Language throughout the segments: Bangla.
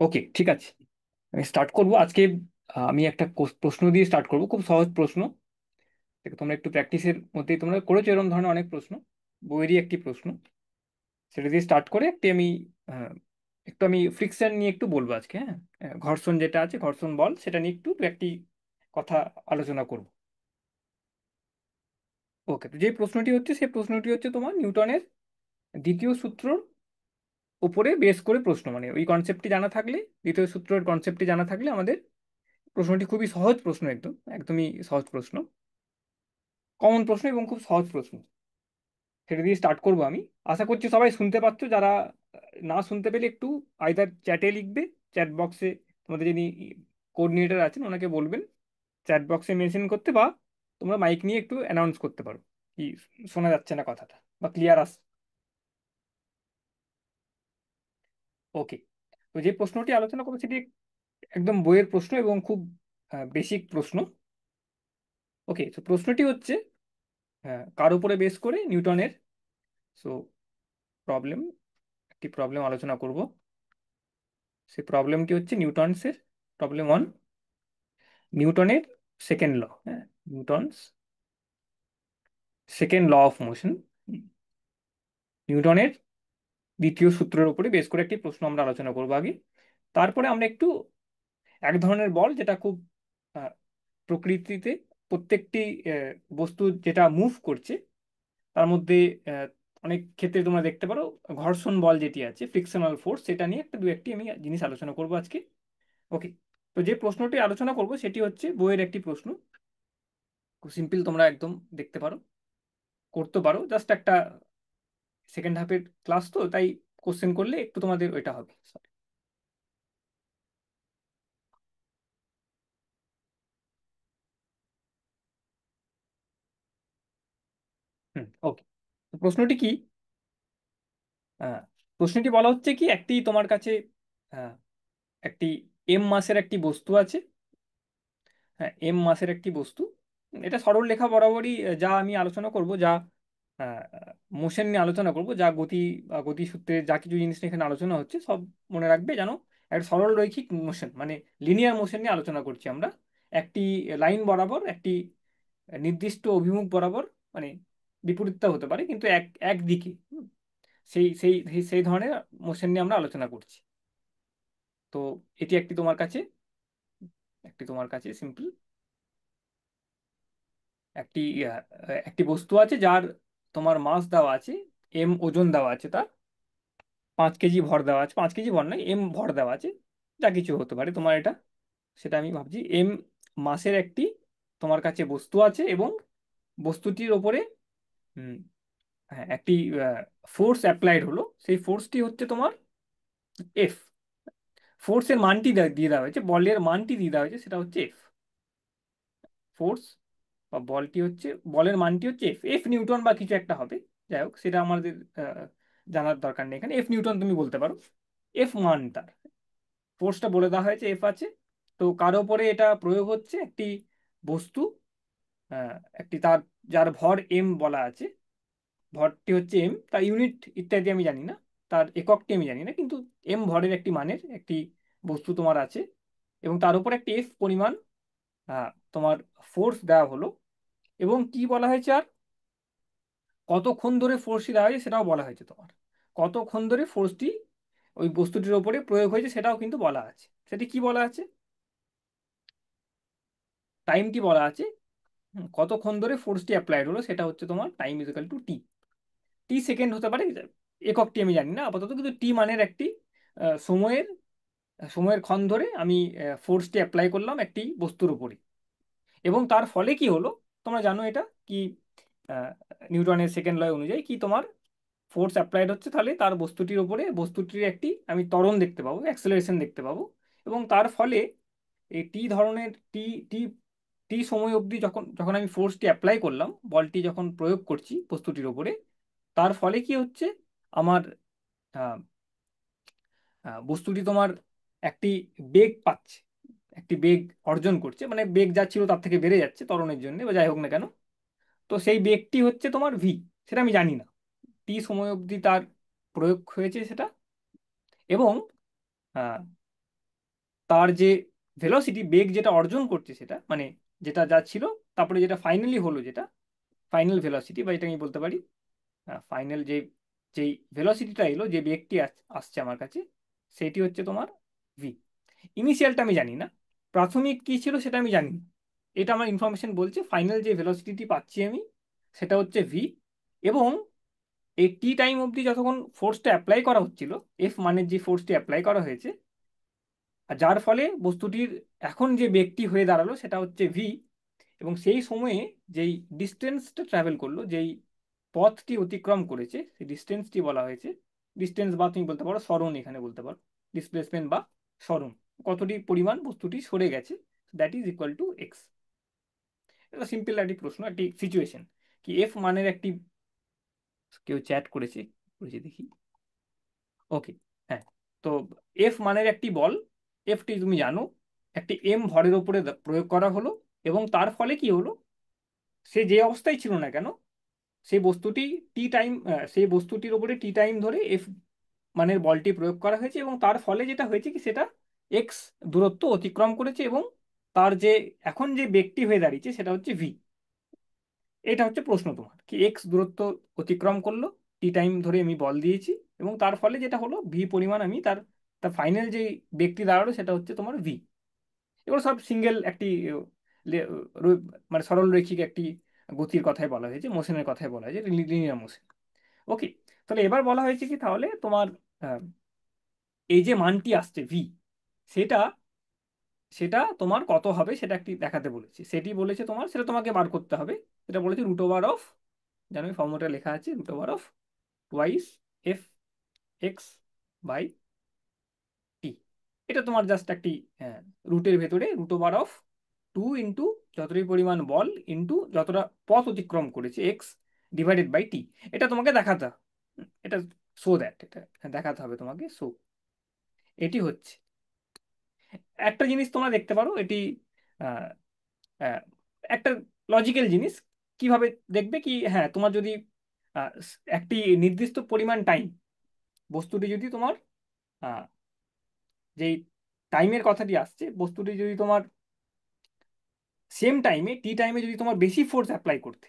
ওকে, ঠিক আছে। আমি স্টার্ট করব আজকে। আমি একটা প্রশ্ন দিয়ে স্টার্ট করব, খুব সহজ প্রশ্ন। দেখো, তোমরা একটু প্র্যাকটিসের মধ্যেই তোমরা করেছো এরকম ধরনের অনেক প্রশ্ন। বইয়েরই একটি প্রশ্ন, সেটা দিয়ে স্টার্ট করে একটি আমি আহ, একটু আমি ফ্রিকশন নিয়ে একটু বলবো আজকে। হ্যাঁ, ঘর্ষণ যেটা আছে, ঘর্ষণ বল, সেটা নিয়ে একটু একটি কথা আলোচনা করব। ওকে, তো যে প্রশ্নটি হচ্ছে সেই প্রশ্নটি হচ্ছে তোমার নিউটনের দ্বিতীয় সূত্রর উপরে বেস করে প্রশ্ন, মানে ওই কনসেপ্টটি জানা থাকলে, দ্বিতীয় সূত্রের কনসেপ্টটি জানা থাকলে আমাদের প্রশ্নটি খুবই সহজ প্রশ্ন, একদম একদমই সহজ প্রশ্ন, কমন প্রশ্ন এবং খুব সহজ প্রশ্ন। সেটা দিয়ে স্টার্ট করবো আমি। আশা করছি সবাই শুনতে পাচ্ছ। যারা না শুনতে পেলে একটু আইদার চ্যাটে লিখবে, চ্যাট বক্সে তোমাদের যিনি কোঅর্ডিনেটর আছেন ওনাকে বলবেন চ্যাট বক্সে মেনশন করতে, বা তোমরা মাইক নিয়ে একটু অ্যানাউন্স করতে পারো কি শোনা যাচ্ছে না কথাটা, বা ক্লিয়ার আস। ওকে, তো যে প্রশ্নটি আলোচনা করবো সেটি একদম বইয়ের প্রশ্ন এবং খুব বেসিক প্রশ্ন। ওকে, তো প্রশ্নটি হচ্ছে কার উপরে বেস করে নিউটনের। সো প্রবলেম, একটি প্রবলেম আলোচনা করব। সেই প্রবলেমটি হচ্ছে নিউটনসের প্রবলেম অন নিউটনের সেকেন্ড ল। হ্যাঁ, Newton's second law of motion, নিউটনের দ্বিতীয় সূত্রের উপরে বেস করে একটি প্রশ্ন আমরা আলোচনা করবো আগে। তারপরে আমরা একটু এক ধরনের বল যেটা খুব আহ, প্রকৃতিতে প্রত্যেকটি বস্তু যেটা মুভ করছে তার মধ্যে আহ, অনেক ক্ষেত্রে তোমরা দেখতে পারো ঘর্ষণ বল যেটি আছে, ফ্রিকশনাল ফোর্স, সেটা নিয়ে একটা দু একটি আমি জিনিস আলোচনা করবো আজকে। ওকে, তো যে প্রশ্নটি আলোচনা করব সেটি হচ্ছে বইয়ের একটি প্রশ্ন, খুব সিম্পল, তোমরা একদম দেখতে পারো, করতে পারো, জাস্ট একটা সেকেন্ড হাফের ক্লাস তো তাই কোশ্চেন করলে একটু তোমাদের ওইটা হবে। Sorry. হুম, ওকে, তো প্রশ্নটি কি? আহ, প্রশ্নটি বলা হচ্ছে কি, একটি তোমার কাছে আহ, একটি এম মাসের একটি বস্তু আছে। হ্যাঁ, এম মাসের একটি বস্তু। এটা সরল রেখা বরাবরই যা আমি আলোচনা করব, যা মোশন নিয়ে আলোচনা করব, যা গতি বা গতিসূত্রে যা কিছু জিনিস নিয়ে এখানে আলোচনা হচ্ছে সব মনে রাখবে যেন একটা সরল রৈখিক মোশন, মানে লিনিয়ার মোশন নিয়ে আলোচনা করছি আমরা। একটি লাইন বরাবর, একটি নির্দিষ্ট অভিমুখ বরাবর, মানে বিপরীতটা হতে পারে কিন্তু এক একদিকে। সেই সেই সেই সেই ধরনের মোশন নিয়ে আমরা আলোচনা করছি। তো এটি একটি তোমার কাছে সিম্পল একটি একটি বস্তু আছে যার তোমার মাস দেওয়া আছে, এম ওজন দেওয়া আছে, তার 5 কেজি ভর দেওয়া আছে, 5 কেজি ভর নয়, এম ভর দেওয়া আছে, যা কিছু হতে পারে তোমার এটা, সেটা আমি ভাবছি এম মাসের একটি তোমার কাছে বস্তু আছে, এবং বস্তুটির ওপরে হুম, হ্যাঁ, একটি ফোর্স অ্যাপ্লাইড হলো। সেই ফোর্সটি হচ্ছে তোমার এফ। ফোর্সের মানটি দিয়ে দেওয়া হয়েছে, বলের মানটি দিয়ে দেওয়া হয়েছে, সেটা হচ্ছে এফ। ফোর্স বা বলটি হচ্ছে, বলের মানটি হচ্ছে এফ, এফ নিউটন বা কিছু একটা হবে। যাই হোক, সেটা আমাদের জানার দরকার নেই এখানে, এফ নিউটন তুমি বলতে পারো। এফ মান তার, ফোর্সটা বলে দেওয়া হয়েছে এফ আছে। তো কার ওপরে এটা প্রয়োগ হচ্ছে? একটি বস্তু, আহ, একটি তার যার ভর এম বলা আছে, ভরটি হচ্ছে এম, তার ইউনিট ইত্যাদি আমি জানি না, তার এককটি আমি জানি না, কিন্তু এম ভরের একটি মানের একটি বস্তু তোমার আছে, এবং তার উপর একটি এফ পরিমাণ তোমার ফোর্স দেওয়া হলো। এবং কি বলা হয়েছে আর, কতক্ষণ ধরে ফোর্সটি দেওয়া হয়েছে সেটাও বলা হয়েছে তোমার, কতক্ষণ ধরে ফোর্সটি ওই বস্তুটির ওপরে প্রয়োগ হয়েছে সেটাও কিন্তু বলা আছে। সেটি কি বলা আছে? টাইমটি বলা আছে। কতক্ষণ ধরে ফোর্সটি অ্যাপ্লাইড হলো সেটা হচ্ছে তোমার টাইম ইজিক্যাল টু টি। টি সেকেন্ড হতে পারে, এককটি আমি জানি না আপাতত, কিন্তু টি মানের একটি সময়ের সময়ের ক্ষণ ধরে আমি ফোর্সটি অ্যাপ্লাই করলাম একটি বস্তুর উপরে, এবং তার ফলে কি হলো তোমরা জানো এটা কি, আহ, নিউটনের সেকেন্ড ল অনুযায়ী কি, তোমার ফোর্স অ্যাপ্লাইড হচ্ছে, তাহলে তার বস্তুটির উপরে বস্তুটির একটি আমি ত্বরণ দেখতে পাবো, অ্যাক্সেলারেশন দেখতে পাবো। এবং তার ফলে এই টি ধরনের টি টি সময় অবধি যখন যখন আমি ফোর্সটি অ্যাপ্লাই করলাম, বলটি যখন প্রয়োগ করছি বস্তুটির উপরে, তার ফলে কি হচ্ছে, আমার আহ, বস্তুটি তোমার একটি বেগ পাচ্ছে, একটি বেগ অর্জন করছে, মানে বেগ যা ছিল তার থেকে বেড়ে যাচ্ছে ত্বরণের জন্য, বা যাই হোক না কেন। তো সেই বেগটি হচ্ছে তোমার ভি, সেটা আমি জানি না, টি সময় অবধি তার প্রয়োগ হয়েছে সেটা। এবং তার যে ভেলোসিটি, বেগ যেটা অর্জন করছে সেটা, মানে যেটা যা ছিল তারপরে যেটা ফাইনালি হলো, যেটা ফাইনাল ভেলোসিটি, বা এটা আমি বলতে পারি ফাইনাল যেই ভেলোসিটিটা এলো, যে বেগটি আসছে আমার কাছে, সেটি হচ্ছে তোমার ভি। ইনিশিয়ালটা আমি জানি না, প্রাথমিক কি ছিল সেটা আমি জানি না। এটা আমার ইনফরমেশন বলছে ফাইনাল যে ভেলোসিটিটি পাচ্ছি আমি সেটা হচ্ছে ভি। এবং এই টি টাইম অবধি যতক্ষণ ফোর্সটা অ্যাপ্লাই করা হচ্ছিল, এফ মানের যে ফোর্সটি অ্যাপ্লাই করা হয়েছে, আর যার ফলে বস্তুটির এখন যে বেগটি হয়ে দাঁড়ালো সেটা হচ্ছে ভি। এবং সেই সময়ে যেই ডিস্টেন্সটা ট্রাভেল করলো, যেই পথটি অতিক্রম করেছে, সেই ডিস্টেন্সটি বলা হয়েছে ডিস্টেন্স, বা তুমি বলতে পারো সরণ, এখানে বলতে পারো ডিসপ্লেসমেন্ট বা সরণ, কতটি পরিমাণ বস্তুটি সরে গেছে, that is equal to x. এটা সিম্পল একটি প্রশ্ন, একটি সিচুয়েশন, কি এফ মানের একটি, কেউ চ্যাট করেছে, করেছে দেখি, ওকে, হ্যাঁ। তো এফ মানের একটি বল, এফটি তুমি জানো, একটি এম ভরের উপরে প্রয়োগ করা হলো, এবং তার ফলে কি হলো, সে যে অবস্থায় ছিল না কেন, সেই বস্তুটি টি টাইম, সেই বস্তুটির উপরে টি টাইম ধরে এফ মানের বলটি প্রয়োগ করা হয়েছে, এবং তার ফলে যেটা হয়েছে কি, সেটা এক্স দূরত্ব অতিক্রম করেছে, এবং তার যে এখন যে বেগটি হয়ে দাঁড়িয়েছে সেটা হচ্ছে ভি। এটা হচ্ছে প্রশ্ন তোমার, কি এক্স দূরত্ব অতিক্রম করলো, টি টাইম ধরে আমি বল দিয়েছি, এবং তার ফলে যেটা হলো ভি পরিমাণ আমি তার তার ফাইনাল যে বেগটি দাঁড়ালো সেটা হচ্ছে তোমার ভি। এগুলো সব সিঙ্গেল একটি লে- মানে সরল রৈখিক একটি গতির কথাই বলা হয়েছে, মোশনের কথাই বলা হয়েছে, লিনিয়ার মোশন। ওকে, তাহলে এবার বলা হয়েছে কি, তাহলে তোমার আহ, এই যে মানটি আসছে ভি, সেটা সেটা তোমার কত হবে সেটা একটি দেখাতে বলেছে, সেটি বলেছে তোমার, সেটা তোমাকে বার করতে হবে। সেটা বলেছে রুট ওভার অফ, জানো ফর্মুলা লেখা আছে, root over of twice F X by T. এটা তোমার জাস্ট একটি রুটের ভেতরে root over of two into যতটি পরিমাণ বল ইন্টু যতটা পথ অতিক্রম করেছে এক্স ডিভাইডেড বাই টি। এটা তোমাকে দেখাতে হবে, এটা শো দ্যাট, এটা দেখাতে হবে তোমাকে, শো এটি হচ্ছে একটা জিনিস তোমরা দেখতে পারো, এটি আহ, আহ, একটা লজিক্যাল জিনিস। কিভাবে দেখবে কি, হ্যাঁ, তোমার যদি একটি নির্দিষ্ট পরিমাণ টাইম, বস্তুটি যদি তোমার আহ, যেই টাইমের কথাটি আসছে, বস্তুটি যদি তোমার সেম টাইমে টি টাইমে যদি তোমার বেশি ফোর্স অ্যাপ্লাই করতে,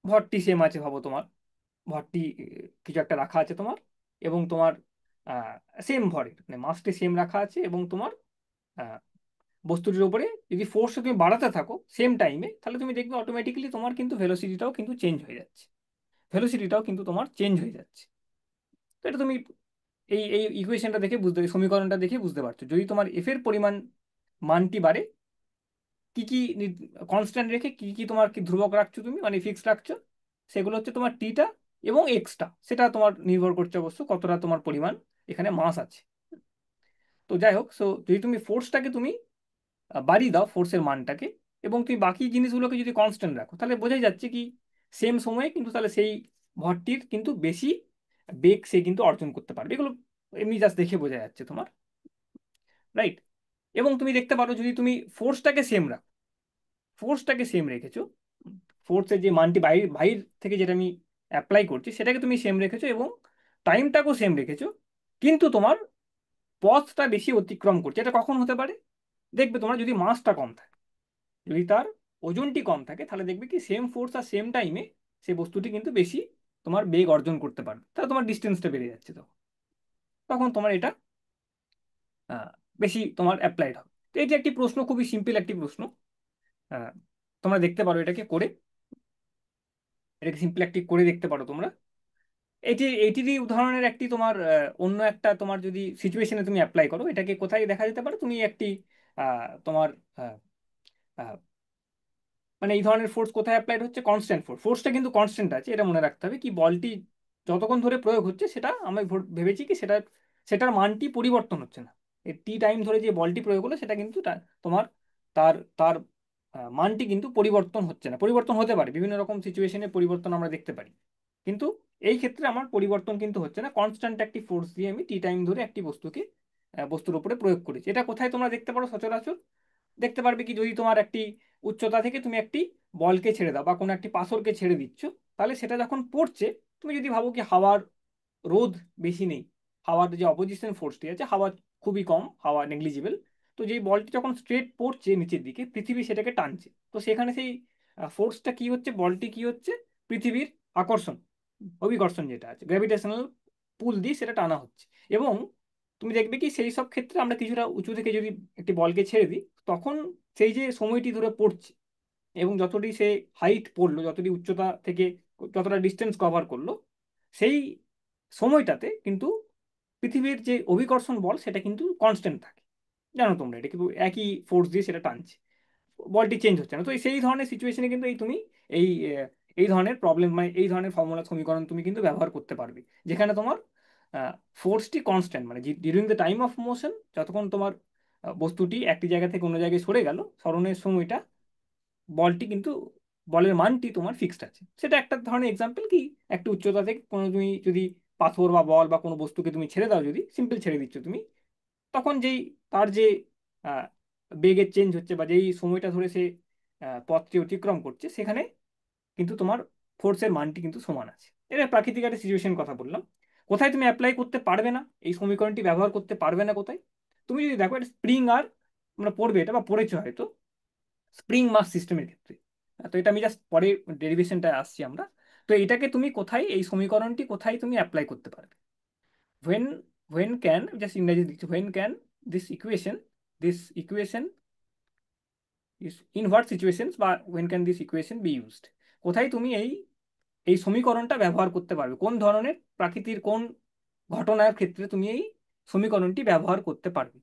ভরটি সেম আছে ভাবো তোমার, ভরটি কিছু একটা রাখা আছে তোমার, এবং তোমার সেম ভরের মানে মাসটি সেম রাখা আছে, এবং তোমার আহ, বস্তুটির উপরে যদি ফোর্সটা তুমি বাড়াতে থাকো সেম টাইমে, তাহলে তুমি দেখবে অটোমেটিক্যালি তোমার কিন্তু ভেলোসিটিটাও কিন্তু চেঞ্জ হয়ে যাচ্ছে, ভেলোসিটিটাও কিন্তু তোমার চেঞ্জ হয়ে যাচ্ছে। তো এটা তুমি এই এই ইকুয়েশনটা দেখে বুঝতে, সমীকরণটা দেখে বুঝতে পারছো, যদি তোমার এফ এর পরিমাণ মানটি বাড়ে, কি কি কনস্ট্যান্ট রেখে কি কি তোমার কি ধ্রুবক রাখছো তুমি, মানে ফিক্সড রাখছো, সেগুলো হচ্ছে তোমার টিটা এবং এক্সটা, সেটা তোমার নির্ভর করছে অবশ্য কতটা তোমার পরিমাণ এখানে মাস আছে। তো যাই হোক, সো যদি তুমি ফোর্সটাকে তুমি বাড়িয়ে দাও, ফোর্সের মানটাকে, এবং তুমি বাকি জিনিসগুলোকে যদি কনস্ট্যান্ট রাখো, তাহলে বোঝাই যাচ্ছে কি সেম সময়ে কিন্তু তাহলে সেই ভরটির কিন্তু বেশি বেগ সে কিন্তু অর্জন করতে পারবে। এগুলো এমনি জাস্ট দেখে বোঝা যাচ্ছে তোমার, রাইট। এবং তুমি দেখতে পারো যদি তুমি ফোর্সটাকে সেম রাখো, ফোর্সটাকে সেম রেখেছো, ফোর্সের যে মানটি বাইরে বাইর থেকে যেটা আমি অ্যাপ্লাই করছি সেটাকে তুমি সেম রেখেছো, এবং টাইমটাকেও সেম রেখেছো, কিন্তু তোমার পথটা বেশি অতিক্রম করছে, এটা কখন হতে পারে, দেখবে তোমার যদি মাসটা কম থাকে, যদি তার ওজনটি কম থাকে, তাহলে দেখবে কি সেম ফোর্স আর সেম টাইমে সেই বস্তুটি কিন্তু বেশি তোমার বেগ অর্জন করতে পারবে, তাহলে তোমার ডিস্টেন্সটা বেড়ে যাচ্ছে, তখন তখন তোমার এটা আহ, বেশি তোমার অ্যাপ্লাইড হবে। তো এটি একটি প্রশ্ন, খুবই সিম্পল একটি প্রশ্ন, আহ, তোমরা দেখতে পারো এটাকে করে, এটাকে সিম্পল একটি করে দেখতে পারো তোমরা। এইটিরই উদাহরণের একটি তোমার অন্য একটা তোমার যদি সিচুয়েশনে তুমি অ্যাপ্লাই করো, এটাকে কোথায় দেখা যেতে পারে, তুমি একটি তোমার আহ, আহ, মানে এই ধরনের ফোর্স কোথায় অ্যাপ্লাইড হচ্ছে, কনস্ট্যান্ট ফোর্স, ফোর্সটা কিন্তু কনস্ট্যান্ট আছে, এটা মনে রাখতে হবে, কি বলটি যতক্ষণ ধরে প্রয়োগ হচ্ছে সেটা আমি ভেবেছি কি সেটা, সেটার মানটি পরিবর্তন হচ্ছে না, এই টি টাইম ধরে যে বলটি প্রয়োগ হলো সেটা কিন্তু তোমার তার তার মানটি কিন্তু পরিবর্তন হচ্ছে না, পরিবর্তন হতে পারে বিভিন্ন রকম সিচুয়েশনে পরিবর্তন আমরা দেখতে পারি, কিন্তু এই ক্ষেত্রে আমার পরিবর্তন কিন্তু হচ্ছে না, কনস্ট্যান্ট একটি ফোর্স দিয়ে আমি টি টাইম ধরে একটি বস্তুকে বস্তুর উপরে প্রয়োগ করেছি। এটা কোথায় তোমরা দেখতে পারো সচরাচর, দেখতে পারবে কি, যদি তোমার একটি উচ্চতা থেকে তুমি একটি বলকে ছেড়ে দাও বা কোনো একটি পাথরকে ছেড়ে দিচ্ছ, তাহলে সেটা যখন পড়ছে, তুমি যদি ভাবো কি হাওয়ার রোধ বেশি নেই, হাওয়ার যে অপোজিশন ফোর্সটি আছে, হাওয়া খুবই কম, হাওয়া নেগলিজিবল, তো যেই বলটি যখন স্ট্রেট পড়ছে নিচের দিকে, পৃথিবী সেটাকে টানছে। তো সেখানে সেই ফোর্সটা কি হচ্ছে, বলটি কি হচ্ছে, পৃথিবীর আকর্ষণ, অভিকর্ষণ যেটা আছে, গ্র্যাভিটেশনাল পুল দিয়ে সেটা টানা হচ্ছে। এবং তুমি দেখবে কি সেই সব ক্ষেত্রে আমরা কিছুটা উঁচু থেকে যদি একটি বলকে ছেড়ে দিই, তখন সেই যে সময়টি ধরে পড়ছে এবং যতটি সে হাইট পড়লো, যতটি উচ্চতা থেকে যতটা ডিস্টেন্স কভার করলো, সেই সময়টাতে কিন্তু পৃথিবীর যে অভিকর্ষণ বল সেটা কিন্তু কনস্ট্যান্ট থাকে। জানো তোমরা এটা কিন্তু একই ফোর্স দিয়ে সেটা টানছে, বলটি চেঞ্জ হচ্ছে না। তো সেই ধরনের সিচুয়েশনে কিন্তু তুমি এই এই ধরনের প্রবলেম, মানে এই ধরনের ফর্মুলা সমীকরণ তুমি কিন্তু ব্যবহার করতে পারবে, যেখানে তোমার ফোর্সটি কনস্ট্যান্ট, মানে during the time of motion, যতক্ষণ তোমার বস্তুটি একটি জায়গা থেকে অন্য জায়গায় সরে গেল, সরণের সময়টা বলটি কিন্তু, বলের মানটি তোমার ফিক্সড আছে। সেটা একটা ধরনের এক্সাম্পল কি, একটা উচ্চতা থেকে কোনো তুমি যদি পাথর বা বল বা কোনো বস্তুকে তুমি ছেড়ে দাও, যদি সিম্পল ছেড়ে দিচ্ছ তুমি, তখন যেই তার যে আহ, বেগের চেঞ্জ হচ্ছে বা যেই সময়টা ধরে সে পথটি অতিক্রম করছে, সেখানে কিন্তু তোমার ফোর্সের মানটি কিন্তু সমান আছে। এটা প্রাকৃতিক একটা সিচুয়েশন কথা বললাম। কোথায় তুমি অ্যাপ্লাই করতে পারবে না, এই সমীকরণটি ব্যবহার করতে পারবে না কোথায়? তুমি যদি দেখো এটা স্প্রিং, আর আমরা পড়বে এটা বা পড়েছো হয়তো, স্প্রিং মাস সিস্টেমের ক্ষেত্রে। তো এটা আমি জাস্ট পরে ডেরিভেশনটা আসছি আমরা। তো এটাকে তুমি কোথায়, এই সমীকরণটি কোথায় তুমি অ্যাপ্লাই করতে পারবে? when when can, জাস্ট ইংরেজি দিচ্ছি, when can this equation is in what situations, বা when can this equation be used, কোথায় তুমি এই এই সমীকরণটা ব্যবহার করতে পারবে, কোন ধরনের প্রাকৃতির কোন ঘটনার ক্ষেত্রে তুমি এই সমীকরণটি ব্যবহার করতে পারবে?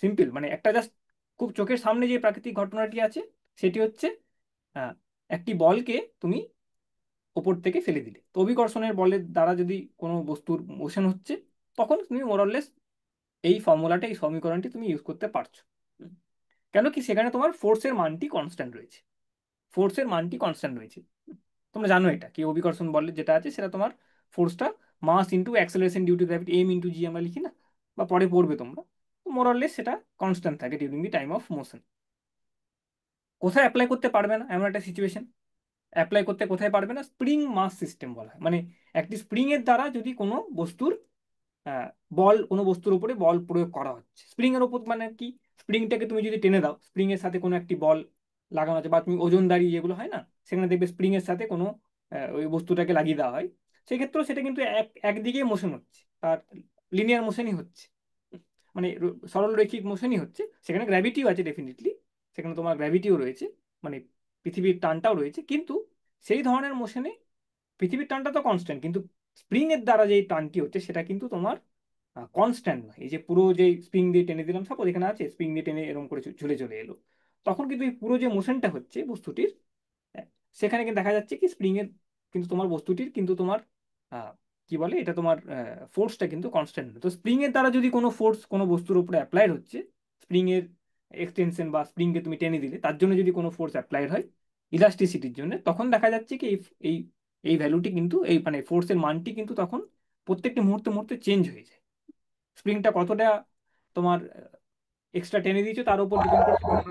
সিম্পল, মানে একটা জাস্ট খুব চোখের সামনে যে প্রাকৃতিক ঘটনাটি আছে সেটি হচ্ছে আহ, একটি বলকে তুমি ওপর থেকে ফেলে দিলে, তো অভিকর্ষণের বলের দ্বারা যদি কোনো বস্তুর মোশন হচ্ছে, তখন তুমি মোরলেস এই ফর্মুলাটা, এই সমীকরণটি তুমি ইউজ করতে পারছো। হুম। কেন কি, সেখানে তোমার ফোর্সের মানটি কনস্ট্যান্ট রয়েছে, ফোর্সের মানটি কনস্ট্যান্ট রয়েছে। তোমরা জানো এটা কি, অভিকর্ষণ বলের যেটা আছে সেটা তোমার ফোর্সটা mass into acceleration due to gravity, M into G আমরা লিখি না, বা পরে পড়বে তোমরা। মোরলেস সেটা কনস্ট্যান্ট থাকে during the time of motion. কোথায় অ্যাপ্লাই করতে পারবে না এমন একটা সিচুয়েশন, অ্যাপ্লাই করতে কোথায় পারবে না, স্প্রিং মাস সিস্টেম বলা হয়। মানে একটি স্প্রিং এর দ্বারা যদি কোনো বস্তুর আহ, বল, কোনো বস্তুর উপরে বল প্রয়োগ করা হচ্ছে, স্প্রিং এর উপর, মানে কি, স্প্রিংটাকে তুমি যদি টেনে দাও, স্প্রিং এর সাথে কোনো একটি বল লাগানো আছে, বা তুমি ওজনদারি যেগুলো হয় না, সেখানে দেখবে স্প্রিং এর সাথে কোনো ওই বস্তুটাকে লাগিয়ে দেওয়া হয়, সেক্ষেত্রেও সেটা কিন্তু একদিকে মোশন হচ্ছে, তার লিনিয়ার মোশনই হচ্ছে, মানে সরল রৈখিক মোশনই হচ্ছে। সেখানে গ্র্যাভিটিও আছে ডেফিনেটলি, সেখানে তোমার গ্র্যাভিটিও রয়েছে, মানে পৃথিবীর টানটাও রয়েছে, কিন্তু সেই ধরনের মোশনে পৃথিবীর টানটা তো কনস্ট্যান্ট, কিন্তু স্প্রিং এর দ্বারা যে টানটি হচ্ছে সেটা কিন্তু তোমার কনস্ট্যান্ট নয়। এই যে পুরো যে স্প্রিং দিয়ে টেনে দিলাম, সাপোজ এখানে আছে, স্প্রিং দিয়ে টেনে এরকম করে ঝুলে চলে এলো, তখন কিন্তু এই পুরো যে মোশনটা হচ্ছে বস্তুটির, আহ, সেখানে কিন্তু দেখা যাচ্ছে কি স্প্রিং এর কিন্তু তোমার বস্তুটির কিন্তু তোমার আহ, কি বলে এটা, তোমার ফোর্সটা কিন্তু কনস্ট্যান্ট। তো স্প্রিং এর দ্বারা যদি কোনো ফোর্স কোনো বস্তুর উপরে অ্যাপ্লাইড হচ্ছে, স্প্রিং এর এক্সটেনশন বা স্প্রিংকে তুমি টেনে দিলে তার জন্য যদি কোনো ফোর্স অ্যাপ্লাইড হয় ইলাস্টিসিটির জন্য, তখন দেখা যাচ্ছে কি এই এই ভ্যালুটি কিন্তু, এই মানে ফোর্সের মানটি কিন্তু তখন প্রত্যেকটি মুহূর্তে মুহূর্তে চেঞ্জ হয়ে যায়। স্প্রিংটা কতটা তোমার এক্সট্রা টেনে দিয়েছো তার উপর ডিপেন্ড করছে তোমার।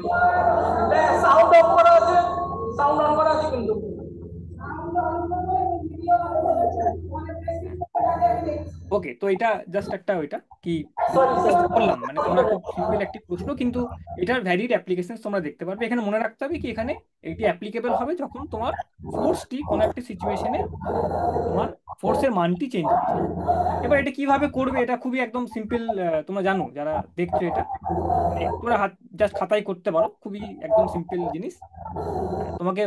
সাউন্ড অফ করা আছে, সাউন্ড অন করা আছে কিন্তু। ওকে, তো এটা জাস্ট একটা ওইটা কি, সরি জাস্ট সরি। বললাম, মানে তোমরা খুব সিম্পল একটি প্রশ্ন, কিন্তু এটার ভ্যালিড অ্যাপ্লিকেশন তোমরা দেখতে পারবে। এখানে মনে রাখতে হবে কি, এখানে এটি অ্যাপ্লিকেবল হবে যখন তোমার ফোর্সটি কোনো একটা সিচুয়েশনে, তোমার ফোর্সের মানটি চেঞ্জ হচ্ছে। এবার এটা কিভাবে করবে, এটা খুবই একদম সিম্পল, তোমরা জানো যারা দেখছো এটা, মানে তোমরা হাত জাস্ট খাতায় করতে পারো, খুবই একদম সিম্পল জিনিস। তোমাকে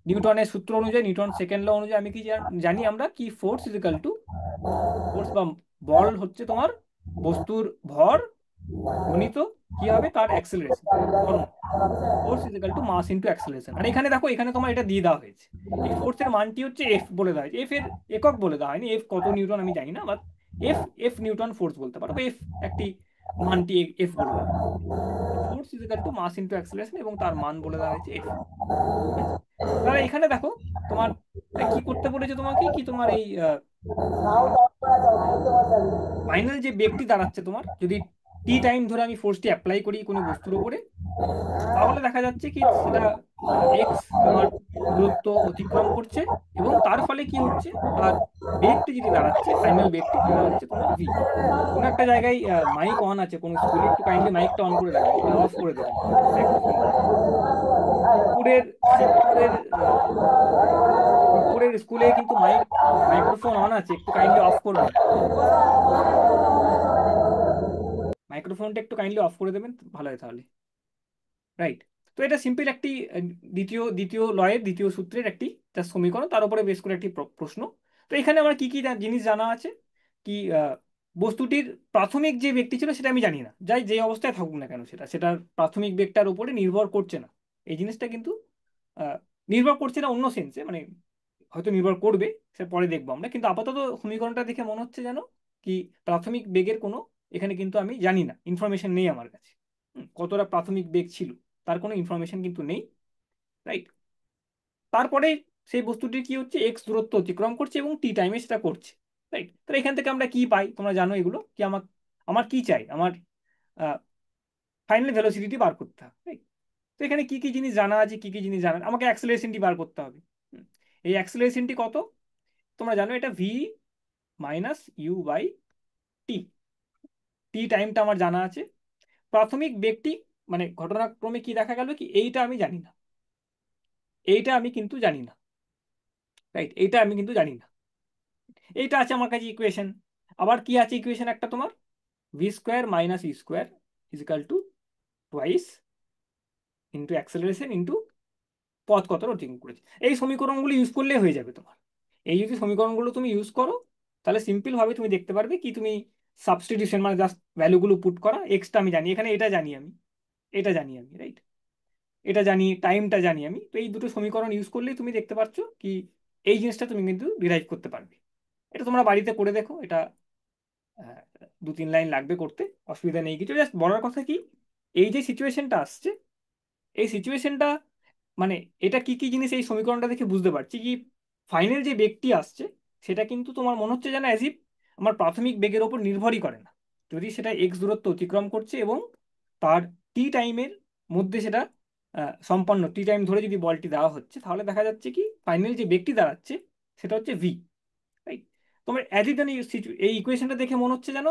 নিউটনের সূত্র অনুযায়ী, নিউটন সেকেন্ড ল অনুযায়ী আমি কি জানি আমরা কি, ফোর্স ইজিক্যাল টু, ফোর্স বা বল হচ্ছে তোমার বস্তুর ভর গুণিত কি হবে, তার অ্যাক্সেলারেশন, ত্বরণ। Force is equal to mass into acceleration. আর এখানে দেখো, এখানে তোমার এটা দিয়ে দেওয়া হয়েছে, এই ফোর্সের মানটি হচ্ছে এফ বলে দেওয়া হয়েছে। এফ এর একক বলে দেওয়া হয়নি, এফ কত নিউটন আমি জানি না, but F, F Newton force বলতে পারো, বা এফ একটি মানটি এফ বলে দেওয়া হয়েছে। Force is equal to mass into acceleration, এবং তার মান বলে দেওয়া হয়েছে এফ। ঠিক আছে, তাহলে এখানে দেখো তোমার কি করতে বলেছে তোমাকে, কি তোমার এই সাউন্ড অফ করা যাও, বলতে পারছি। ফাইনাল যে বেগটি দাঁড়াচ্ছে তোমার, যদি টাইম ধরে আমি ফোর্সটি অ্যাপ্লাই করি কোনো বস্তুর উপরে, তাহলে দেখা যাচ্ছে কি সেটা এক্স তোমার দূরত্ব অতিক্রম করছে, এবং তার ফলে কি হচ্ছে, তার বেগটি যেটি দাঁড়াচ্ছে, ফাইনাল বেগটি সেটা হচ্ছে তোমার ভি। কোনো একটা জায়গায় মাইক অন আছে কোনো স্কুলে, একটু কাইন্ডলি মাইকটা অন করে রাখবেন বা অফ করে দেবেন মাইক্রোফোনটা। শিবপুরের শিবপুরের শিবপুরের স্কুলে কিন্তু মাইক্রোফোন অন আছে, একটু কাইন্ডলি অফ করবেন, মাইক্রোফোনটা একটু কাইন্ডলি অফ করে দেবেন, ভালো হয় তাহলে। রাইট। তো এটা সিম্পল একটি দ্বিতীয় দ্বিতীয় লয়ের দ্বিতীয় সূত্রের একটি just সমীকরণ, তার উপরে বেশ করে একটি প্রশ্ন। তো এখানে আমার কি কি জিনিস জানা আছে, কি বস্তুটির প্রাথমিক যে ব্যক্তি ছিল সেটা আমি জানি না, যাই যে অবস্থায় থাকুক না কেন সেটার প্রাথমিক বেগটার উপরে নির্ভর করছে না। এই জিনিসটা কিন্তু আহ, নির্ভর করছে না অন্য সেন্সে, মানে হয়তো নির্ভর করবে, সে পরে দেখবো আমরা, কিন্তু আপাতত সমীকরণটা দেখে মনে হচ্ছে যেন কি প্রাথমিক বেগের কোনো এখানে কিন্তু আমি জানি না, ইনফরমেশন নেই আমার কাছে। কতটা প্রাথমিক বেগ ছিল তার কোনো ইনফরমেশন কিন্তু নেই। রাইট। তারপরে সেই বস্তুটি কি হচ্ছে, এক্স দূরত্ব অতিক্রম করছে এবং টাইমে সেটা করছে। রাইট। তাহলে এখান থেকে আমরা কি পাই, তোমরা জানো এগুলো, কি আমার আমার কি চাই, আমার ফাইনাল ভেলোসিটি বার করতে হবে। রাইট। তো এখানে কি কি জিনিস জানা আছে, কি কি জিনিস জানা আমাকে অ্যাক্সেলারেশনটি বার করতে হবে। এই অ্যাক্সেলারেশনটি কত, তোমরা জানো এটা V minus you by T. টাইমটা আমার জানা আছে। প্রাথমিক বেগটি মানে ঘটনাক্রমে কি দেখা গেল, কি এইটা আমি জানি না, এইটা আমি কিন্তু জানি না। রাইট, এইটা আমি কিন্তু জানি না। এইটা আছে আমার কাছে ইকুয়েশন। আবার কি আছে ইকুয়েশন একটা তোমার, V square minus U square is equal to twice into acceleration into পথ কত অতিক্রম করেছে। এই সমীকরণগুলো ইউজ করলে হয়ে যাবে তোমার। এই যদি সমীকরণগুলো তুমি ইউজ করো, তাহলে সিম্পল ভাবে তুমি দেখতে পারবে কি তুমি সাবস্টিটিউশন মানে জাস্ট ভ্যালুগুলো পুট করা, এক্সটা আমি জানি এখানে, এটা জানি আমি, এটা জানি আমি। রাইট। এটা জানি, টাইমটা জানি আমি, তো এই দুটো সমীকরণ ইউজ করলেই তুমি দেখতে পাচ্ছ কি এই জিনিসটা তুমি কিন্তু ডিরাইভ করতে পারবে। এটা তোমরা বাড়িতে করে দেখো, এটা আহ, 2-3 লাইন লাগবে করতে, অসুবিধা নেই কিছু। জাস্ট বলার কথা কি, এই যে সিচুয়েশনটা আসছে, এই সিচুয়েশনটা মানে এটা কি কি জিনিস এই সমীকরণটা দেখে বুঝতে পারছি কি ফাইনাল যে বেগটি আসছে সেটা কিন্তু তোমার মনে হচ্ছে যেন অ্যাজ ইফ আমার প্রাথমিক বেগের ওপর নির্ভরই করে না। যদি সেটা এক্স দূরত্ব অতিক্রম করছে এবং তার টাইমের মধ্যে সেটা সম্পন্ন টাইম ধরে যদি বলটি দেওয়া হচ্ছে, তাহলে দেখা যাচ্ছে কি ফাইনাল যে বেগটি দাঁড়াচ্ছে সেটা হচ্ছে ভি। রাইট। তোমার অ্যাজ ইট এই ইকুয়েশনটা দেখে মনে হচ্ছে যেন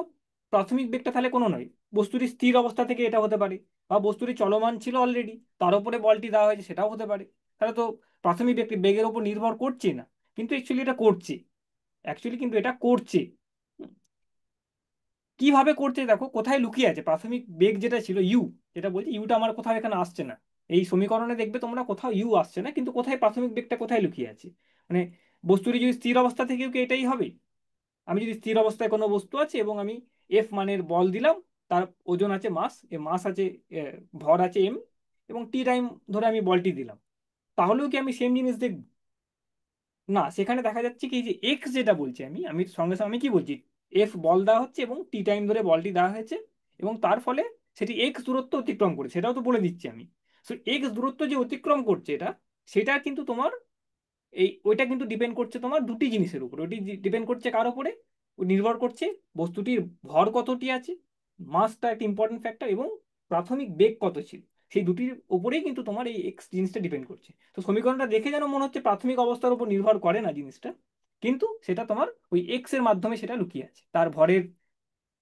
প্রাথমিক বেগটা তাহলে কোনো নয়, বস্তুটি স্থির অবস্থা থেকে এটা হতে পারে, বা বস্তুটি চলমান ছিল অলরেডি তার উপরে বলটি দেওয়া হয়েছে সেটাও হতে পারে। তাহলে তো প্রাথমিক বেগের উপর নির্ভর করছে না, কিন্তু অ্যাকচুয়ালি এটা করছে, অ্যাকচুয়ালি কিন্তু এটা করছে। কিভাবে করছে দেখো, কোথায় লুকিয়ে আছে প্রাথমিক বেগ যেটা ছিল ইউ, যেটা বলছি ইউটা আমার কোথাও এখানে আসছে না, এই সমীকরণে দেখবে তোমরা কোথাও ইউ আসছে না, কিন্তু কোথায় প্রাথমিক বেগটা কোথায় লুকিয়ে আছে, মানে বস্তুটি যদি স্থির অবস্থা থেকেও কি এটাই হবে। আমি যদি স্থির অবস্থায় কোনো বস্তু আছে এবং আমি এফ মানের বল দিলাম, তার ওজন আছে মাস, এ মাস আছে, ভর আছে এম, এবং টাইম ধরে আমি বলটি দিলাম, তাহলেও কি আমি সেম জিনিস দেখব? না, সেখানে দেখা যাচ্ছে কি যে এক্স যেটা বলছি আমি আমি সঙ্গে সঙ্গে আমি কি বলছি, এফ বল দেওয়া হচ্ছে এবং টাইম ধরে বলটি দেওয়া হয়েছে, এবং তার ফলে সেটি এক্স দূরত্ব অতিক্রম করে, সেটাও তো বলে দিচ্ছি আমি। সো এক্স দূরত্ব যে অতিক্রম করছে এটা, সেটা কিন্তু তোমার ওইটা কিন্তু ডিপেন্ড করছে তোমার দুটি জিনিসের উপর। ওইটি ডিপেন্ড করছে কার উপরে, ও নির্ভর করছে বস্তুটির ভর কতটি আছে, মাসটা একটা ইম্পর্টেন্ট ফ্যাক্টর, এবং প্রাথমিক বেগ কত ছিল, সেই দুটির উপরেই কিন্তু তোমার এই এক্স জিনিসটা ডিপেন্ড করছে। তো সমীকরণটা দেখে যেন মনে হচ্ছে প্রাথমিক অবস্থার উপর নির্ভর করে না জিনিসটা, কিন্তু সেটা তোমার ওই এক্স এর মাধ্যমে সেটা লুকিয়ে আছে, তার ভরের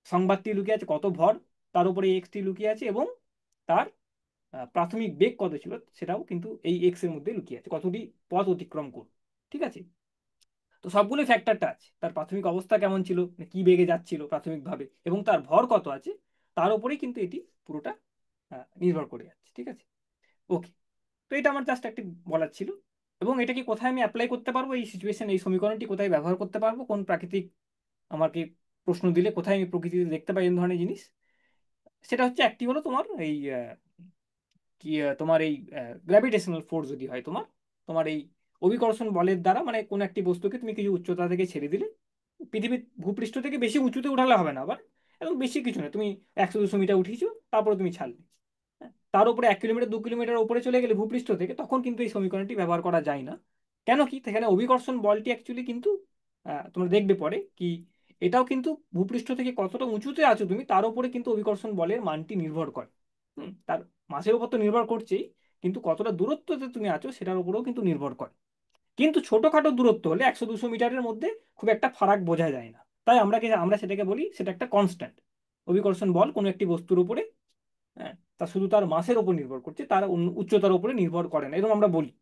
সংবাদটি লুকিয়ে আছে, কত ভর তার উপরে এক্সটি লুকিয়ে আছে, এবং তার প্রাথমিক বেগ কত ছিল সেটাও কিন্তু এই এক্স এর মধ্যে লুকিয়ে আছে, কতটি পথ অতিক্রম করবে। ঠিক আছে। তো সবগুলো ফ্যাক্টরটা আছে, তার প্রাথমিক অবস্থা কেমন ছিল, মানে কি বেগে যাচ্ছিল প্রাথমিকভাবে, এবং তার ভর কত আছে, তার উপরেই কিন্তু এটি পুরোটা নির্ভর করে যাচ্ছে। ঠিক আছে। ওকে। তো এটা আমার জাস্ট একটি বলার ছিল। এবং এটা কি কোথায় আমি অ্যাপ্লাই করতে পারবো, এই সিচুয়েশন এই সমীকরণটি কোথায় ব্যবহার করতে পারবো, কোন প্রাকৃতিক আমাকে প্রশ্ন দিলে কোথায় আমি প্রকৃতিতে দেখতে পাই এই ধরনের জিনিস, সেটা হচ্ছে একটি হলো তোমার এই কি তোমার এই গ্র্যাভিটেশনাল ফোর্স যদি হয় তোমার, তোমার এই অভিকর্ষণ বলের দ্বারা, মানে কোন একটি বস্তুকে তুমি কিছু উচ্চতা থেকে ছেড়ে দিলে, পৃথিবীর ভূপৃষ্ঠ থেকে বেশি উঁচুতে উঠালে হবে না আবার, এবং বেশি কিছু না, তুমি 100-200 মিটার উঠিয়েছো তারপরে তুমি ছাড়লে, হ্যাঁ, তার উপরে 1 কিলোমিটার 2 কিলোমিটার উপরে চলে গেলে ভূপৃষ্ঠ থেকে, তখন কিন্তু এই সমীকরণটি ব্যবহার করা যায় না। কেন কি, সেখানে অভিকর্ষণ বলটি অ্যাকচুয়ালি কিন্তু তোমরা দেখবে পরে কি এটাও কিন্তু ভূপৃষ্ঠ থেকে কতটা উঁচুতে আছো তুমি তার উপরে কিন্তু অভিকর্ষণ বলের মানটি নির্ভর করে। তার মাসের উপর তো নির্ভর করছেই, কিন্তু কতটা দূরত্বতে তুমি আছো সেটার উপরেও কিন্তু নির্ভর করে। কিন্তু ছোটখাটো দূরত্ব হলে 100-200 মিটারের মধ্যে খুব একটা ফারাক বোঝা যায় না, তাই আমরা সেটাকে বলি সেটা একটা কনস্ট্যান্ট। অভিকর্ষণ বল কোনো একটি বস্তুর উপরে, হ্যাঁ, তা শুধু তার মাসের উপর নির্ভর করছে, তার উচ্চতার উপরে নির্ভর করে না, এরকম আমরা বলি।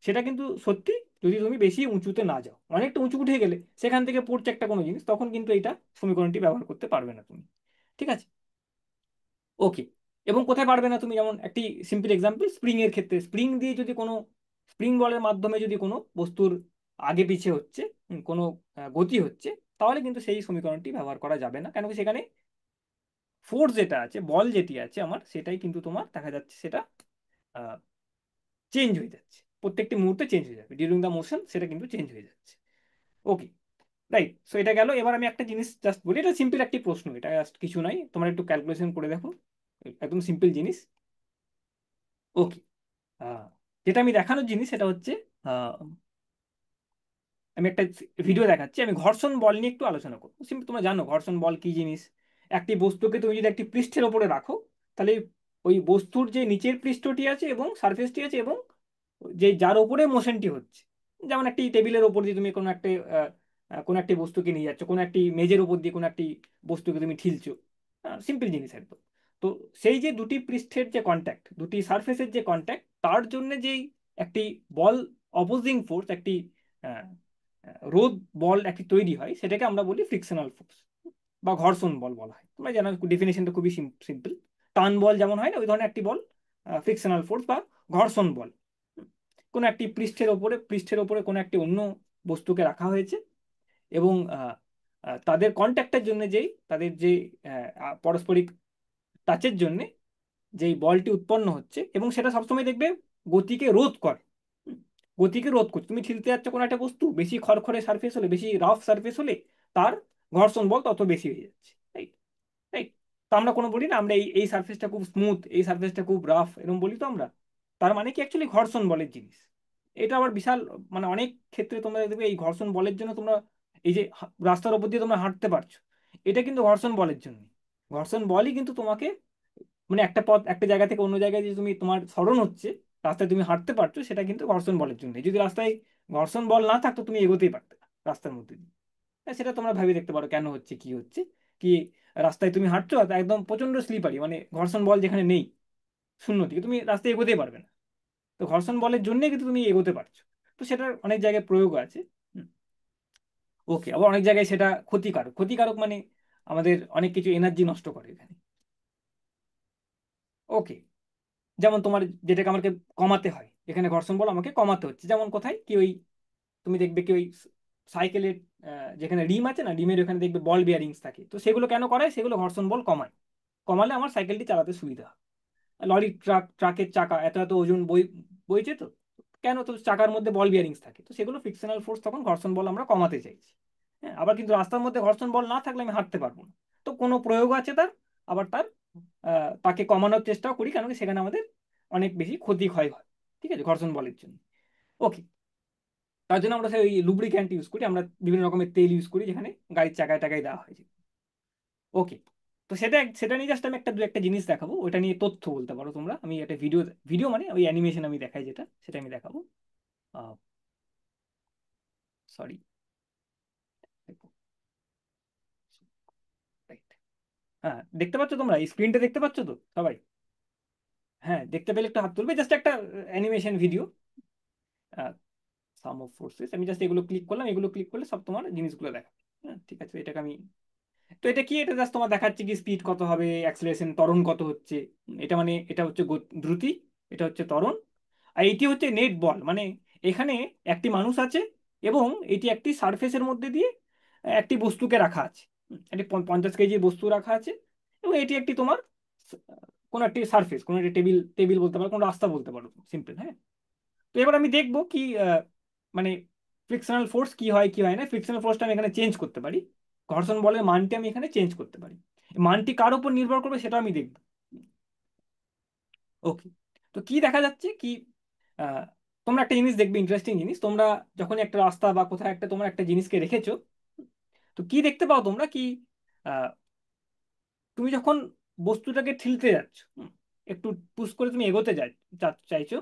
সেটা কিন্তু সত্যি যদি তুমি বেশি উঁচুতে না যাও, অনেকটা উঁচু উঠে গেলে সেখান থেকে পড়ছে একটা কোনো জিনিস, তখন কিন্তু এইটা সমীকরণটি ব্যবহার করতে পারবে না তুমি। ঠিক আছে, ওকে। এবং কোথায় পারবে না তুমি, যেমন একটি সিম্পল এক্সাম্পল, স্প্রিং এর ক্ষেত্রে স্প্রিং দিয়ে যদি কোনো, স্প্রিং বলের মাধ্যমে যদি কোনো বস্তুর আগে পিছে হচ্ছে, কোনো গতি হচ্ছে, তাহলে কিন্তু সেই সমীকরণটি ব্যবহার করা যাবে না, কেন কি সেখানে ফোর্স যেটা আছে, বল যেটি আছে আমার, সেটাই কিন্তু তোমার দেখা যাচ্ছে সেটা চেঞ্জ হয়ে যাচ্ছে, প্রত্যেকটি মুহূর্তে চেঞ্জ হয়ে যাবে ডিউরিং দ্য মোশন, সেটা কিন্তু চেঞ্জ হয়ে যাচ্ছে। ওকে, রাইট। সো এটা গেল। এবার আমি একটা জিনিস জাস্ট বলি, এটা সিম্পল একটি প্রশ্ন, এটা জাস্ট কিছু নাই, তোমরা একটু ক্যালকুলেশন করে দেখো, একদম সিম্পল জিনিস। ওকে, যেটা আমি দেখানোর জিনিস সেটা হচ্ছে, আহ, আমি একটা ভিডিও দেখাচ্ছি, আমি ঘর্ষণ বল নিয়ে একটু আলোচনা করবো। সিম্পল, তোমরা জানো ঘর্ষণ বল কি জিনিস। একটি বস্তুকে তুমি যদি একটি পৃষ্ঠের ওপরে রাখো, তাহলে ওই বস্তুর যে নিচের পৃষ্ঠটি আছে এবং সারফেসটি আছে, এবং যে যার উপরে মোশনটি হচ্ছে, যেমন একটি টেবিলের ওপর দিয়ে তুমি কোনো একটি বস্তুকে নিয়ে যাচ্ছ, কোনো একটি মেজের উপর দিয়ে কোনো একটি বস্তুকে তুমি ঠেলছো, সিম্পল জিনিস একদম। তো সেই যে দুটি পৃষ্ঠের যে কন্ট্যাক্ট, দুটি সারফেসের যে কন্ট্যাক্ট, তার জন্য যেই একটি বল, অপোজিং ফোর্স, একটি আহ, রোধ বল একটি তৈরি হয়, সেটাকে আমরা বলি ফ্রিকশনাল ফোর্স বা ঘর্ষণ বল বলা হয়। তোমরা জানো, ডেফিনেশনটা খুবই সিম্পল। টান বল যেমন হয় না, ওই ধরনের একটি বল ফ্রিকশনাল ফোর্স বা ঘর্ষণ বল। কোনো একটি পৃষ্ঠের ওপরে কোনো একটি অন্য বস্তুকে রাখা হয়েছে, এবং তাদের কন্ট্যাক্টের জন্য তাদের যে পারস্পরিক টাচের জন্য যেই বলটি উৎপন্ন হচ্ছে, এবং সেটা সবসময় দেখবে গতিকে রোধ করে। হুম, গতিকে রোধ করছে, তুমি ঠেলতে যাচ্ছ কোনো একটা বস্তু, বেশি খড়খড়ে সারফেস হলে, বেশি রাফ সারফেস হলে তার ঘর্ষণ বল তত বেশি হয়ে যাচ্ছে, রাইট? রাইট। তো আমরা কোনো বলি না আমরা এই এই সারফেসটা খুব স্মুথ, এই সারফেসটা খুব রাফ, এরকম বলি তো আমরা। তার মানে কি অ্যাকচুয়ালি ঘর্ষণ বলের জিনিস। এটা আবার বিশাল, মানে অনেক ক্ষেত্রে তোমরা দেখবে এই ঘর্ষণ বলের জন্য তোমরা এই যে রাস্তার উপর দিয়ে তোমরা হাঁটতে পারছো, এটা কিন্তু ঘর্ষণ বলের জন্য। ঘর্ষণ বলই কিন্তু তোমাকে, মানে একটা পথ, একটা জায়গা থেকে অন্য জায়গায় যে তুমি তোমার সরণ হচ্ছে, রাস্তায় তুমি হাঁটতে পারছো, সেটা কিন্তু ঘর্ষণ বলের জন্য। যদি রাস্তায় ঘর্ষণ বল না থাকতো তুমি এগোতেই পারতে না রাস্তার মধ্যে দিয়ে। সেটা তোমরা ভেবে দেখতে পারো কেন হচ্ছে, কি হচ্ছে, কি রাস্তায় তুমি হাঁটছো আর একদম প্রচন্ড স্লিপারি, মানে ঘর্ষণ বল যেখানে নেই, শূন্য থেকে তুমি রাস্তায় এগোতেই পারবে না। তো ঘর্ষণ বলের জন্যই কিন্তু তুমি এগোতে পারছো। তো সেটার অনেক জায়গায় প্রয়োগ আছে। ওকে, আবার অনেক জায়গায় সেটা ক্ষতিকারক, ক্ষতিকারক মানে আমাদের অনেক কিছু এনার্জি নষ্ট করে এখানে। ওকে, যেমন তোমার যেটাকে আমাকে কমাতে হয়, এখানে ঘর্ষণ বল আমাকে কমাতে হচ্ছে, যেমন কোথায় কি ওই, তুমি দেখবে কি ওই সাইকেলের যেখানে রিম আছে না, রিমের ওখানে দেখবে বল বিয়ারিংস থাকে, তো সেগুলো কেন করায়, সেগুলো ঘর্ষণ বল কমায়, কমালে আমার সাইকেলটি চালাতে সুবিধা হয়। লরি, ট্রাকের চাকা এত এত ওজন বইছে, তো কেন, তো চাকার মধ্যে বল বিয়ারিংস থাকে, তো সেগুলো ফ্রিকশনাল ফোর্স, তখন ঘর্ষণ বল আমরা কমাতে চাইছি। হ্যাঁ, আবার কিন্তু রাস্তার মধ্যে ঘর্ষণ বল না থাকলে আমি হাঁটতে পারবো না, তো কোনো প্রয়োগ আছে তার, আবার তাকে কমানোর চেষ্টাও করি, কেন কি সেখানে আমাদের অনেক বেশি ক্ষতি হয় হয়। ঠিক আছে, ঘর্ষণ বলের জন্য। ওকে, তার জন্য আমরা সেই লুব্রিক্যান্ট ইউজ করি, আমরা বিভিন্ন রকমের তেল ইউজ করি, যেখানে গাড়ির চাকায় টাকায় দেওয়া হয়েছে। ওকে, তো সেটা নিয়ে জাস্ট আমি দু একটা জিনিস দেখাবো, ওটা নিয়ে তথ্য বলতে পারো তোমরা। আমি একটা ভিডিও, ভিডিও মানে ওই অ্যানিমেশন আমি দেখাই যেটা, সেটা আমি দেখাবো। সরি, হ্যাঁ, দেখতে পাচ্ছ তোমরা এই স্ক্রিনটা, দেখতে পাচ্ছ তো সবাই? হ্যাঁ, দেখতে পেলে একটু হাত তুলবে, জাস্ট একটা animation video, some of forces. আমি জাস্ট এগুলো ক্লিক করলাম, এগুলো ক্লিক করলে সব তোমার জিনিসগুলো দেখাবে। হ্যাঁ, ঠিক আছে, এটাকে আমি, তো এটা কি, এটা জাস্ট তোমার দেখাচ্ছে কি স্পিড কত হবে, অ্যাক্সেলারেশন, ত্বরণ কত হচ্ছে। এটা মানে এটা হচ্ছে দ্রুতি, এটা হচ্ছে ত্বরণ, আর এটি হচ্ছে নেট বল, মানে এখানে একটি মানুষ আছে, এবং এটি একটি সারফেসের মধ্যে দিয়ে একটি বস্তুকে রাখা আছে। একটি 50 কেজির বস্তু রাখা আছে, এবং এটি একটি তোমার কোনো একটি সারফেস, কোনো একটি টেবিল, টেবিল বলতে পারো, কোনো রাস্তা বলতে পারো, সিম্পল। হ্যাঁ, তো এবার আমি দেখবো কি মানে ফ্রিকশনাল ফোর্স কি হয় কি হয় না। ফ্রিকশনাল ফোর্সটা আমি এখানে চেঞ্জ করতে পারি, ঘর্ষণ বলের মানটি আমি এখানে চেঞ্জ করতে পারি, এই মানটি কার উপর নির্ভর করবে সেটা আমি দেখব। ওকে, তো কি দেখা যাচ্ছে কি, আহ, তোমরা একটা জিনিস দেখবে, ইন্টারেস্টিং জিনিস, তোমরা যখন একটা রাস্তা বা কোথাও একটা তোমরা একটা জিনিসকে রেখেছো, তো কি দেখতে পাও তোমরা কি, আহ, তুমি যখন বস্তুটাকে ঠেলতে যাচ্ছ, একটু পুশ করে তুমি এগোতে চাইছো,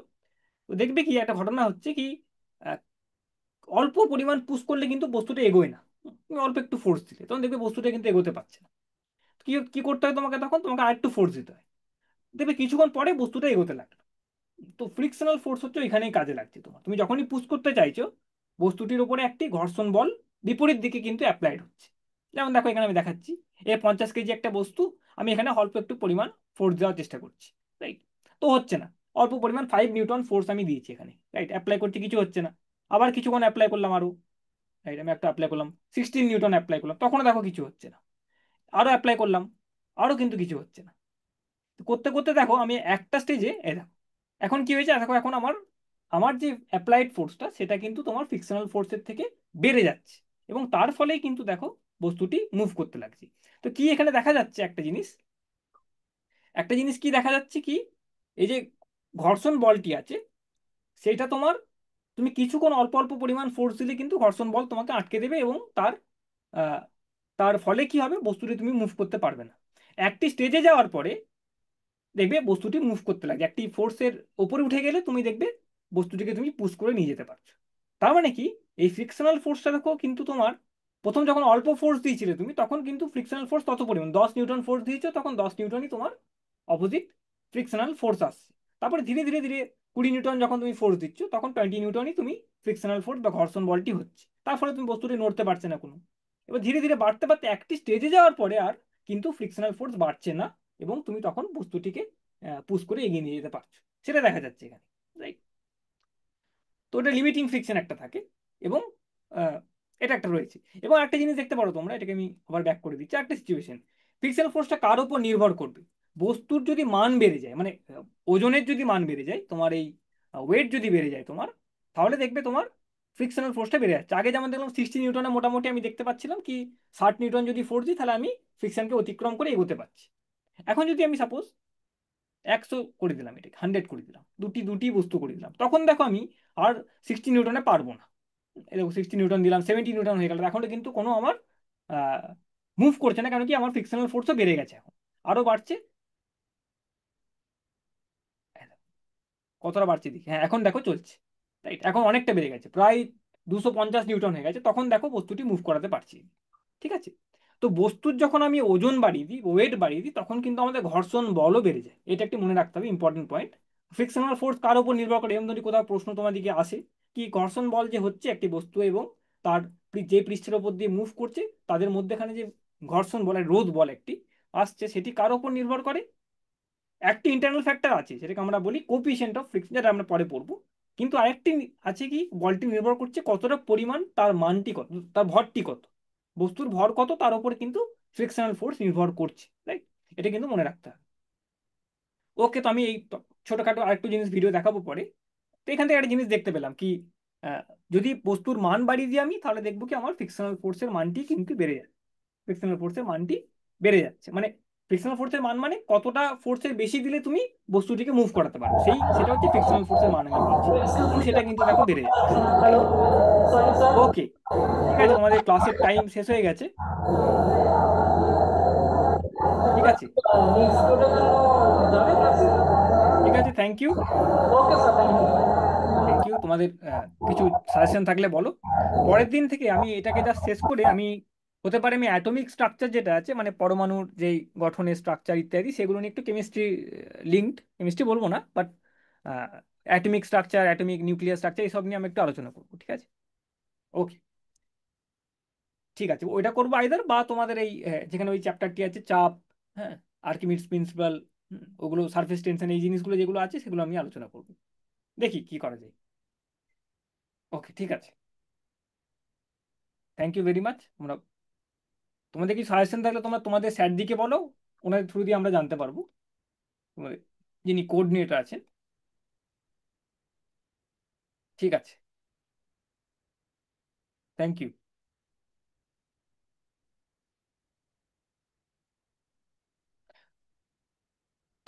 তো দেখবে কি একটা ঘটনা হচ্ছে কি, আহ, অল্প পরিমাণ পুশ করলে কিন্তু বস্তুটা এগোয় না। তুমি অল্প একটু ফোর্স দিলে তখন দেখবে বস্তুটা কিন্তু এগোতে পারছে না। কি কি করতে হয় তোমাকে, তখন তোমাকে আরেকটু ফোর্স দিতে হয়। দেখবে কিছুক্ষণ পরে বস্তুটা এগোতে লাগলো। তো ফ্রিকশনাল ফোর্স হচ্ছে এখানেই কাজে লাগছে তোমার। তুমি যখনই পুশ করতে চাইছো, বস্তুটির উপরে একটি ঘর্ষণ বল বিপরীত দিকে কিন্তু অ্যাপ্লাইড হচ্ছে। যেমন দেখো এখানে আমি দেখাচ্ছি, 50 কেজি একটা বস্তু, আমি এখানে অল্প একটু পরিমাণ ফোর্স দেওয়ার চেষ্টা করছি, রাইট? তো হচ্ছে না। অল্প পরিমাণ 5 নিউটন ফোর্স আমি দিয়েছি এখানে, রাইট? অ্যাপ্লাই করছি, কিছু হচ্ছে না। আবার কিছুক্ষণ অ্যাপ্লাই করলাম আরো, রাইট? আমি একটা অ্যাপ্লাই করলাম, 16 নিউটন অ্যাপ্লাই করলাম, তখনও দেখো কিছু হচ্ছে না। আরো অ্যাপ্লাই করলাম, আরো কিন্তু কিছু হচ্ছে না। করতে করতে দেখো আমি একটা স্টেজে, দেখো এখন কি হয়েছে, দেখো এখন আমার আমার যে অ্যাপ্লাইড ফোর্সটা সেটা কিন্তু তোমার ফিকশনাল ফোর্সের থেকে বেড়ে যাচ্ছে, এবং তার ফলেই কিন্তু দেখো বস্তুটি মুভ করতে লাগছে। তো কি এখানে দেখা যাচ্ছে একটা জিনিস, কি দেখা যাচ্ছে কি, এই যে ঘর্ষণ বলটি আছে সেটা তোমার, তুমি কিছুক্ষণ অল্প অল্প পরিমাণ ফোর্স দিলে কিন্তু ঘর্ষণ বল তোমাকে আটকে দেবে, এবং আহ, তার ফলে কি হবে, বস্তুটি তুমি মুভ করতে পারবে না। একটি স্টেজে যাওয়ার পরে দেখবে বস্তুটি মুভ করতে লাগে, একটি ফোর্সের উপরে উঠে গেলে তুমি দেখবে বস্তুটিকে তুমি পুশ করে নিয়ে যেতে পারছো। তার মানে কি, এই ফ্রিকশনাল ফোর্সটা দেখো কিন্তু তোমার, প্রথম যখন অল্প ফোর্স দিয়েছিলে তুমি তখন কিন্তু ফ্রিকশনাল ফোর্স তত পরিমাণ 10 নিউটন ফোর্স দিয়েছো, তখন 10 নিউটনই তোমার অপোজিট ফ্রিকশনাল ফোর্স আসছে। তারপরে ধীরে ধীরে ধীরে 20 নিউটন যখন তুমি ফোর্স দিচ্ছ, তখন 20 নিউটনই তুমি ফ্রিকশনাল ফোর্স বা ঘর্ষণ বলটি হচ্ছে। তার ফলে তুমি বস্তুটি নড়তে পারছে না কোনো। এবার ধীরে ধীরে বাড়তে বাড়তে একটি স্টেজে যাওয়ার পরে আর কিন্তু ফ্রিকশনাল ফোর্স বাড়ছে না, এবং তুমি তখন বস্তুটিকে পুশ করে এগিয়ে নিয়ে যেতে পারছো। সেটা দেখা যাচ্ছে এখানে, রাইট? তো ওটা লিমিটিং ফ্রিকশন একটা থাকে, এবং আহ, এটা একটা রয়েছে। এবং একটা জিনিস দেখতে পারো তোমরা, এটাকে আমি আবার ব্যাক করে দিচ্ছি, একটা সিচুয়েশন, ফ্রিকশনাল ফোর্সটা কার উপর নির্ভর করবে। বস্তুর যদি মান বেড়ে যায়, মানে ওজনের যদি মান বেড়ে যায়, তোমার এই ওয়েট যদি বেড়ে যায় তোমার, তাহলে দেখবে তোমার ফ্রিকশনাল ফোর্সটা বেড়ে যাচ্ছে। আগে যেমন দেখলাম 60 নিউটনে মোটামুটি আমি দেখতে পাচ্ছিলাম কি, 60 নিউটন যদি ফোর্স দিই তাহলে আমি ফ্রিকশনকে অতিক্রম করে এগোতে পারছি। এখন যদি আমি সাপোজ 100 করে দিলাম, এটাকে 100 করে দিলাম, দুটি দুটি বস্তু করে দিলাম, তখন দেখো আমি আর 60 নিউটনে পারবো না। এই দেখো 60 নিউটন দিলাম, 70 নিউটন হয়ে গেল, এখন কিন্তু কোনো আমার মুভ করছে না, কারণ কি আমার ফ্রিকশনাল ফোর্সও বেড়ে গেছে, এখন আরো বাড়ছে। কতটা বাড়ছে দেখি, হ্যাঁ এখন দেখো চলছে, রাইট? এখন অনেকটা বেড়ে গেছে, প্রায় 250 নিউটন হয়ে গেছে, তখন দেখো বস্তুটি মুভ করাতে পারছি। ঠিক আছে? তো বস্তুর যখন আমি ওজন বাড়িয়ে দিই, ওয়েট বাড়িয়ে দিই, তখন কিন্তু আমাদের ঘর্ষণ বলও বেড়ে যায়। এটা একটি মনে রাখতে হবে ইম্পর্টেন্ট পয়েন্ট। ফ্রিকশনাল ফোর্স কার উপর নির্ভর করে, এমন যদি কোথাও প্রশ্ন তোমার দিকে আসে, কি ঘর্ষণ বল যে হচ্ছে একটি বস্তু এবং তার যে পৃষ্ঠের ওপর দিয়ে মুভ করছে, তাদের মধ্যেখানে যে ঘর্ষণ বল, রোধ বল একটি আসছে, সেটি কার উপর নির্ভর করে, একটি ইন্টারনাল ফ্যাক্টর আছে যেটাকে আমরা বলি কোপিশিয়েন্ট অফ ফ্রিকশন, যেটা আমরা পরে পড়বো। কিন্তু আরেকটি আছে কি, বলটি নির্ভর করছে কতটা পরিমাণ, তার মানটি কত, তার ভরটি কত, বস্তুর ভর কত, তার উপরে কিন্তু ফ্রিকশনাল ফোর্স নির্ভর করছে, রাইট? এটা কিন্তু মনে রাখতে হবে। ওকে, তো আমি এই ছোটখাটো আরেকটু জিনিস ভিডিও দেখাবো পরে। তো এখান থেকে একটা জিনিস দেখতে পেলাম কি, আহ, যদি বস্তুর মান বাড়িয়ে দিই আমি, তাহলে দেখবো কি আমার ফ্রিকশনাল ফোর্সের মানটি কিন্তু বেড়ে যাচ্ছে। ফ্রিকশনাল ফোর্সের মানটি বেড়ে যাচ্ছে, মানে ফ্রিকশনাল ফোর্সের মান মানে কতটা ফোর্সের বেশি দিলে তুমি বস্তুটিকে মুভ করাতে পারবে, সেটা হচ্ছে ফ্রিকশনাল ফোর্সের মান আমি বলছি। এবং সেটা কিন্তু দেখো বেড়ে যাচ্ছে, hello, right? Sorry sir. Okay, ঠিক আছে, তোমাদের ক্লাসের টাইম শেষ হয়ে গেছে। ঠিক আছে, নেক্সট কোডের জন্য যাবে ক্লাসে? ঠিক আছে, thank you. Okay sir, thank you. Thank you, তোমাদের কিছু সাজেশন থাকলে বলো। পরের দিন থেকে আমি এটাকে জাস্ট শেষ করে আমি, হতে পারে আমি অ্যাটমিক স্ট্রাকচার যেটা আছে, মানে পরমাণুর যেই গঠনের স্ট্রাকচার ইত্যাদি, সেগুলো নিয়ে একটু কেমিস্ট্রি লিঙ্কড, কেমিস্ট্রি বলবো না but atomic structure, atomic nuclear structure, এইসব নিয়ে আমি একটু আলোচনা করবো, ঠিক আছে? ওকে, ঠিক আছে, ওইটা করবো আইদার, বা তোমাদের এই যেখানে ওই চ্যাপ্টারটি আছে চাপ, হ্যাঁ, আর্কিমিডস প্রিন্সিপাল, ওগুলো সারফেস টেনশন, এই জিনিসগুলো যেগুলো আছে সেগুলো আমি আলোচনা করবো, দেখি কি করা যায়। ওকে, ঠিক আছে, থ্যাংক ইউ ভেরি মাচ। আমরা, তোমাদের কি সাজেশন থাকলে তোমরা তোমাদের স্যার দিকে বলো, ওনাদের থ্রু দিয়ে আমরা জানতে পারবো, তোমাদের যিনি কোঅর্ডিনেটর আছেন। ঠিক আছে, থ্যাংক ইউ।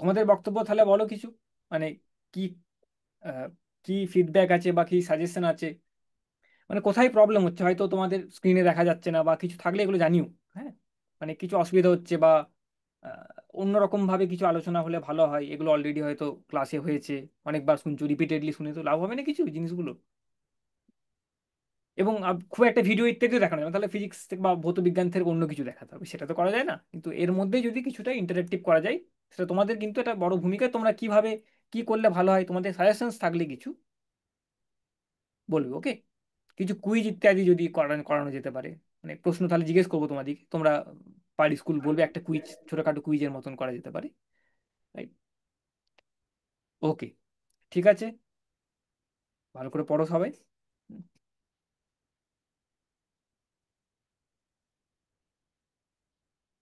তোমাদের বক্তব্য তাহলে বলো কিছু, মানে কি, আহ, কি ফিডব্যাক আছে বা কি সাজেশন আছে, মানে কোথায় প্রবলেম হচ্ছে হয়তো তোমাদের স্ক্রিনে দেখা যাচ্ছে না বা কিছু থাকলে এগুলো জানিও। হ্যাঁ, মানে কিছু অসুবিধা হচ্ছে বা অন্যরকম ভাবে কিছু আলোচনা হলে ভালো হয়, এগুলো অলরেডি হয়তো ক্লাসে হয়েছে, অনেকবার শুনছো, রিপিটেডলি শুনে তো লাভ হবে না কিছু জিনিসগুলো। এবং খুব একটা ভিডিও ইত্যাদিও দেখানো যাবে না, তাহলে ফিজিক্স থেকে বা ভৌত বিজ্ঞান থেকে অন্য কিছু দেখাতে হবে, সেটা তো করা যায় না। কিন্তু এর মধ্যে যদি কিছুটা ইন্টারেক্টিভ করা যায়, সেটা তোমাদের কিন্তু একটা বড় ভূমিকা। তোমরা কিভাবে কি করলে ভালো হয়, তোমাদের সাজেশনস থাকলে কিছু বলবে, ওকে? কিছু কুইজ ইত্যাদি যদি করানো করানো যেতে পারে, মানে প্রশ্ন তাহলে জিজ্ঞেস করবো তোমাদেরকে, তোমরা পার স্কুল বলবে একটা কুইজ, ছোটখাটো কুইজের মতন করা যেতে পারে। রাইট? ওকে, ঠিক আছে, ভালো করে পড়ো সবাই। হুম,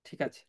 ঠিক আছে।